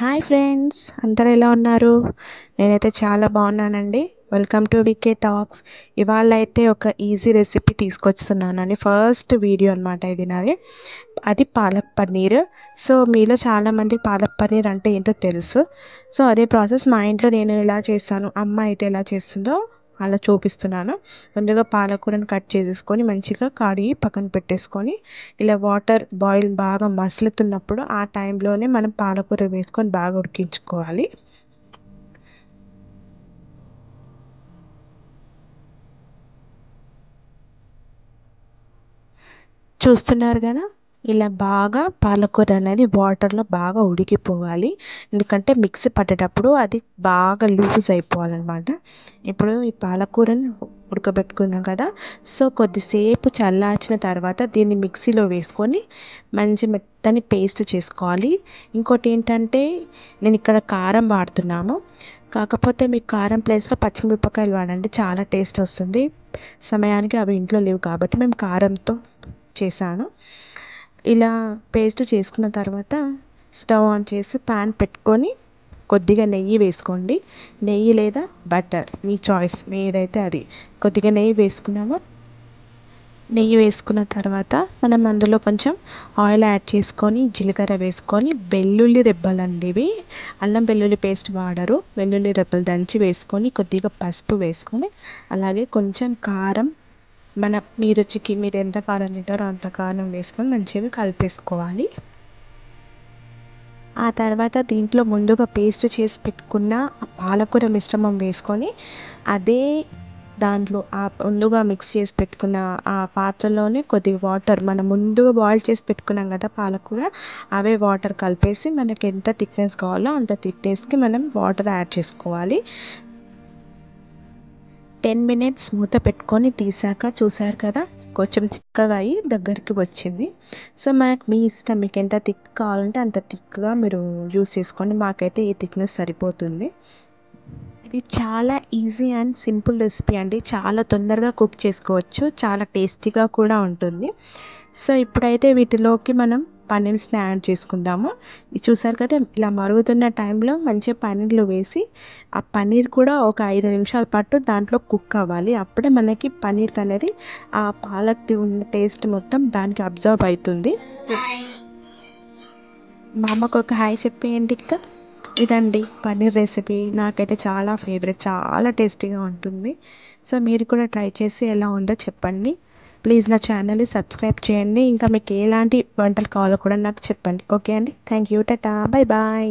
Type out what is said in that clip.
Hi friends, అందరూ ఎలా ఉన్నారు? నేనైతే చాలా బాగున్నానండి. Welcome to VK talks. ఇవాళ అయితే ఒక ఈజీ రెసిపీ తీసుకొస్తున్నానండి. ఫస్ట్ వీడియో అనమాట ఇది నాది. అది పాలక్ పన్నీర్. సో మీలో చాలామంది పాలక్ పన్నీర్ అంటే ఏంటో తెలుసు. సో అదే ప్రాసెస్ మా ఇంట్లో నేను ఎలా చేస్తాను, అమ్మ అయితే ఎలా చేస్తుందో అలా చూపిస్తున్నాను. ముందుగా పాలకూరను కట్ చేసేసుకొని మంచిగా కడిగి పక్కన పెట్టేసుకొని, ఇలా వాటర్ బాయిల్ బాగా మసులుతున్నప్పుడు ఆ టైంలోనే మనం పాలకూర వేసుకొని బాగా ఉడికించుకోవాలి. చూస్తున్నారు కదా, ఇలా బాగా పాలకూర అనేది వాటర్లో బాగా ఉడికిపోవాలి. ఎందుకంటే మిక్సీ పట్టేటప్పుడు అది బాగా లూజ్ అయిపోవాలన్నమాట. ఇప్పుడు ఈ పాలకూరని ఉడకబెట్టుకున్నాం కదా, సో కొద్దిసేపు చల్లార్చిన తర్వాత దీన్ని మిక్సీలో వేసుకొని మంచి మెత్తని పేస్ట్ చేసుకోవాలి. ఇంకోటి ఏంటంటే, నేను ఇక్కడ కారం వాడుతున్నాము. కాకపోతే మీకు కారం ప్లేస్లో పచ్చిమిరపకాయలు వాడండి, చాలా టేస్ట్ వస్తుంది. సమయానికి అవి ఇంట్లో లేవు కాబట్టి మేము కారంతో చేశాను. ఇలా పేస్ట్ చేసుకున్న తర్వాత స్టవ్ ఆన్ చేసి ప్యాన్ పెట్టుకొని కొద్దిగా నెయ్యి వేసుకోండి. నెయ్యి లేదా బటర్, మీ చాయిస్ ఏదైతే అది. కొద్దిగా నెయ్యి వేసుకున్నాము. నెయ్యి వేసుకున్న తర్వాత మనం అందులో కొంచెం ఆయిల్ యాడ్ చేసుకొని జీలకర్ర వేసుకొని, వెల్లుల్లి రెబ్బలండి ఇవి, అల్లం వెల్లుల్లి పేస్ట్ వాడరు, వెల్లుల్లి రెబ్బలు దంచి వేసుకొని, కొద్దిగా పసుపు వేసుకొని, అలాగే కొంచెం కారం, మీ రుచికి మీరు ఎంత కారం తింటారో అంత కారం వేసుకొని మంచిగా కలిపేసుకోవాలి. ఆ తర్వాత దీంట్లో ముందుగా పేస్ట్ చేసి పెట్టుకున్న పాలకూర మిశ్రమం వేసుకొని, అదే దాంట్లో ఆ ముందుగా మిక్స్ చేసి పెట్టుకున్న ఆ పాత్రలోనే కొద్దిగా వాటర్, మనం ముందుగా బాయిల్ చేసి పెట్టుకున్నాం కదా పాలకూర, అవే వాటర్ కలిపేసి మనకి ఎంత థిక్నెస్ కావాలో అంత థిక్నెస్కి మనం వాటర్ యాడ్ చేసుకోవాలి. 10 మినిట్స్ మూత పెట్టుకొని తీసాక చూసారు కదా, కొంచెం చిక్కగా అయ్యి దగ్గరికి వచ్చింది. సో మనకు మీ ఇష్టం, మీకు ఎంత థిక్ కావాలంటే అంత థిక్గా మీరు యూస్ చేసుకోండి. మాకైతే ఈ థిక్నెస్ సరిపోతుంది. ఇది చాలా ఈజీ అండ్ సింపుల్ రెసిపీ అండి. చాలా తొందరగా కుక్ చేసుకోవచ్చు, చాలా టేస్టీగా కూడా ఉంటుంది. సో ఇప్పుడైతే వీటిలోకి మనం పన్నీర్స్ని యాడ్ చేసుకుందాము. ఇది చూసారు కదా, ఇలా మరుగుతున్న టైంలో మంచిగా పన్నీర్లు వేసి, ఆ పన్నీర్ కూడా ఒక 5 నిమిషాల పాటు దాంట్లో కుక్ అవ్వాలి. అప్పుడే మనకి పన్నీర్ అనేది ఆ పాలక్ది ఉన్న టేస్ట్ మొత్తం దానికి అబ్జర్వ్ అవుతుంది. మా అమ్మకు ఒక హాయ్ చెప్పేయండి. ఇంకా ఇదండి పన్నీర్ రెసిపీ. నాకైతే చాలా ఫేవరెట్, చాలా టేస్టీగా ఉంటుంది. సో మీరు కూడా ట్రై చేసి ఎలా ఉందో చెప్పండి. ప్లీజ్ నా ఛానల్ని సబ్స్క్రైబ్ చేయండి. ఇంకా మీకు ఎలాంటి వంటలు కావాలో కూడా నాకు చెప్పండి. ఓకే అండి, thank you, tata, bye bye.